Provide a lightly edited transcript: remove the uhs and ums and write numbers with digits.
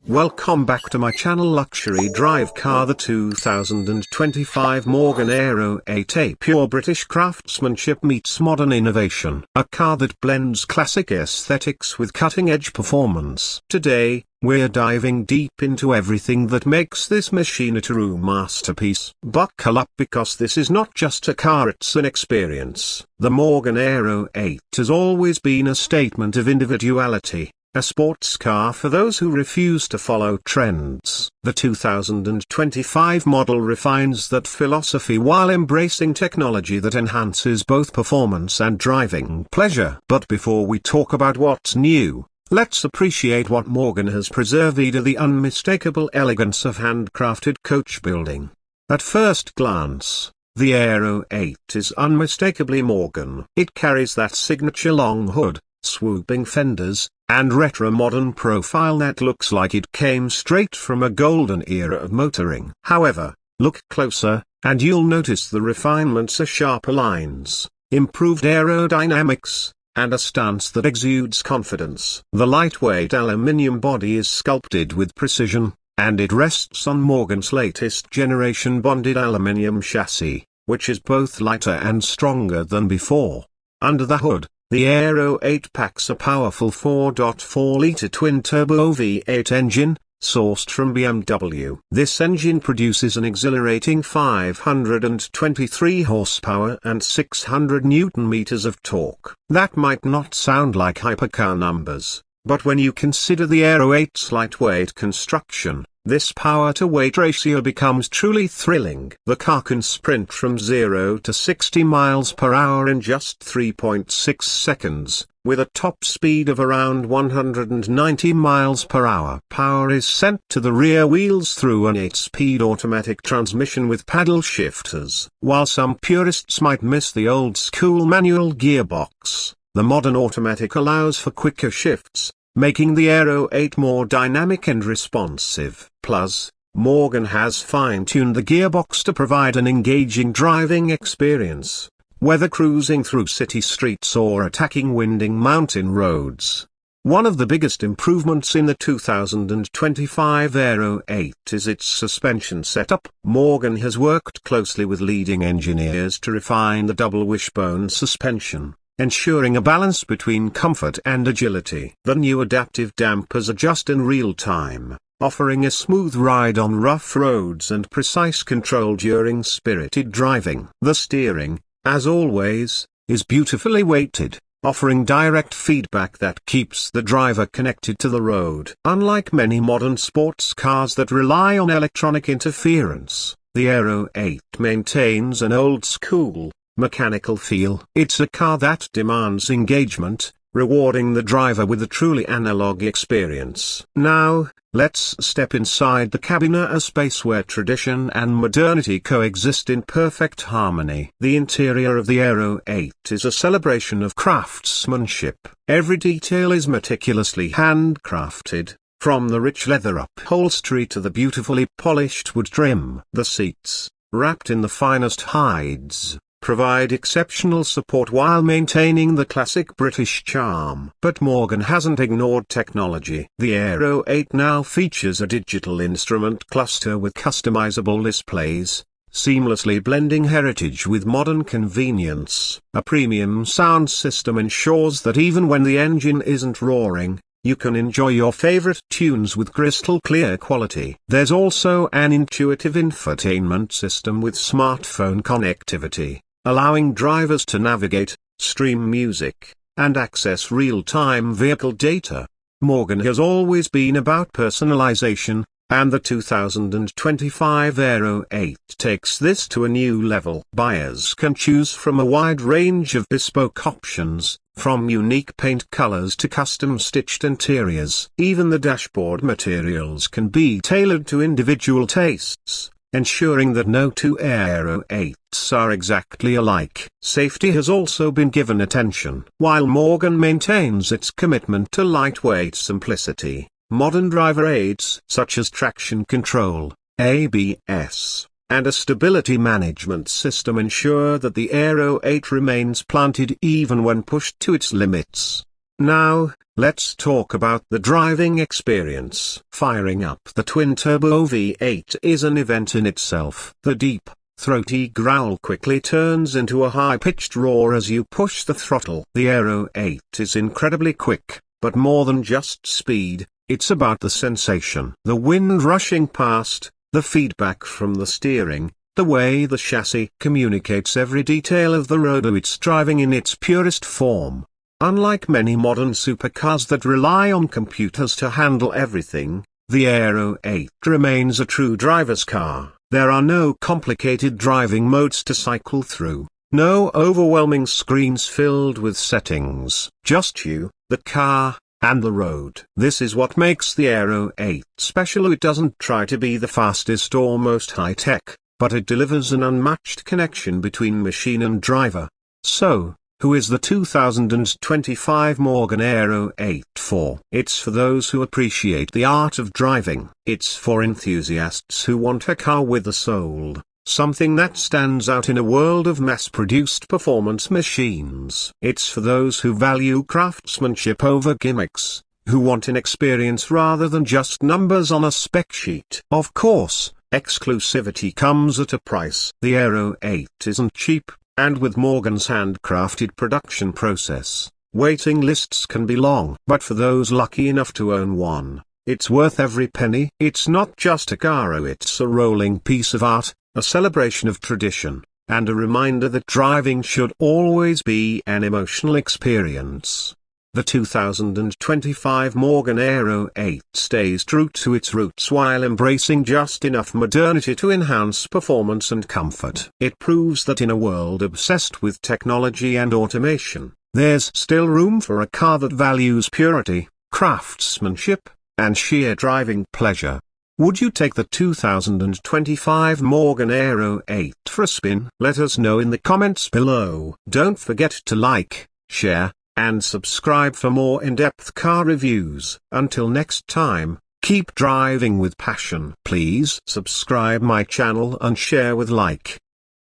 Welcome back to my channel Luxury Drive Car, the 2025 Morgan Aero 8A. Pure British craftsmanship meets modern innovation. A car that blends classic aesthetics with cutting-edge performance. Today, we're diving deep into everything that makes this machine a true masterpiece. Buckle up, because this is not just a car, it's an experience. The Morgan Aero 8 has always been a statement of individuality. A sports car for those who refuse to follow trends. The 2025 model refines that philosophy while embracing technology that enhances both performance and driving pleasure. But before we talk about what's new, let's appreciate what Morgan has preserved: the unmistakable elegance of handcrafted coach building. At first glance, the Aero 8 is unmistakably Morgan. It carries that signature long hood, swooping fenders, and retro-modern profile that looks like it came straight from a golden era of motoring. However, look closer, and you'll notice the refinements: sharper lines, improved aerodynamics, and a stance that exudes confidence. The lightweight aluminium body is sculpted with precision, and it rests on Morgan's latest generation bonded aluminium chassis, which is both lighter and stronger than before. Under the hood, the Aero 8 packs a powerful 4.4-litre twin-turbo V8 engine, sourced from BMW. This engine produces an exhilarating 523 horsepower and 600 Newton-meters of torque. That might not sound like hypercar numbers, but when you consider the Aero 8's lightweight construction, this power-to-weight ratio becomes truly thrilling. The car can sprint from 0 to 60 miles per hour in just 3.6 seconds, with a top speed of around 190 miles per hour. Power is sent to the rear wheels through an 8-speed automatic transmission with paddle shifters. While some purists might miss the old-school manual gearbox, the modern automatic allows for quicker shifts, making the Aero 8 more dynamic and responsive. Plus, Morgan has fine-tuned the gearbox to provide an engaging driving experience, whether cruising through city streets or attacking winding mountain roads. One of the biggest improvements in the 2025 Aero 8 is its suspension setup. Morgan has worked closely with leading engineers to refine the double wishbone suspension, ensuring a balance between comfort and agility. The new adaptive dampers adjust in real time, offering a smooth ride on rough roads and precise control during spirited driving. The steering, as always, is beautifully weighted, offering direct feedback that keeps the driver connected to the road. Unlike many modern sports cars that rely on electronic interference, the Aero 8 maintains an old-school, mechanical feel. It's a car that demands engagement, rewarding the driver with a truly analog experience. Now, let's step inside the cabin, a space where tradition and modernity coexist in perfect harmony. The interior of the Aero 8 is a celebration of craftsmanship. Every detail is meticulously handcrafted, from the rich leather upholstery to the beautifully polished wood trim. The seats, wrapped in the finest hides, provide exceptional support while maintaining the classic British charm. But Morgan hasn't ignored technology. The Aero 8 now features a digital instrument cluster with customizable displays, seamlessly blending heritage with modern convenience. A premium sound system ensures that even when the engine isn't roaring, you can enjoy your favorite tunes with crystal clear quality. There's also an intuitive infotainment system with smartphone connectivity, allowing drivers to navigate, stream music, and access real-time vehicle data. Morgan has always been about personalization, and the 2025 Aero 8 takes this to a new level. Buyers can choose from a wide range of bespoke options, from unique paint colors to custom-stitched interiors. Even the dashboard materials can be tailored to individual tastes, ensuring that no two Aero 8s are exactly alike. Safety has also been given attention. While Morgan maintains its commitment to lightweight simplicity, modern driver aids such as traction control, ABS, and a stability management system ensure that the Aero 8 remains planted even when pushed to its limits. Now, let's talk about the driving experience. Firing up the twin-turbo V8 is an event in itself. The deep, throaty growl quickly turns into a high-pitched roar as you push the throttle. The Aero 8 is incredibly quick, but more than just speed, it's about the sensation. The wind rushing past, the feedback from the steering, the way the chassis communicates every detail of the road. It's driving in its purest form. Unlike many modern supercars that rely on computers to handle everything, the Aero 8 remains a true driver's car. There are no complicated driving modes to cycle through, no overwhelming screens filled with settings. Just you, the car, and the road. This is what makes the Aero 8 special. It doesn't try to be the fastest or most high-tech, but it delivers an unmatched connection between machine and driver. So, who is the 2025 Morgan Aero 8 for? It's for those who appreciate the art of driving. It's for enthusiasts who want a car with a soul, something that stands out in a world of mass-produced performance machines. It's for those who value craftsmanship over gimmicks, who want an experience rather than just numbers on a spec sheet. Of course, exclusivity comes at a price. The Aero 8 isn't cheap. And with Morgan's handcrafted production process, waiting lists can be long. But for those lucky enough to own one, it's worth every penny. It's not just a car, it's a rolling piece of art, a celebration of tradition, and a reminder that driving should always be an emotional experience. The 2025 Morgan Aero 8 stays true to its roots while embracing just enough modernity to enhance performance and comfort. It proves that in a world obsessed with technology and automation, there's still room for a car that values purity, craftsmanship, and sheer driving pleasure. Would you take the 2025 Morgan Aero 8 for a spin? Let us know in the comments below. Don't forget to like, share, and subscribe for more in-depth car reviews. Until next time, keep driving with passion. Please subscribe my channel and share with like.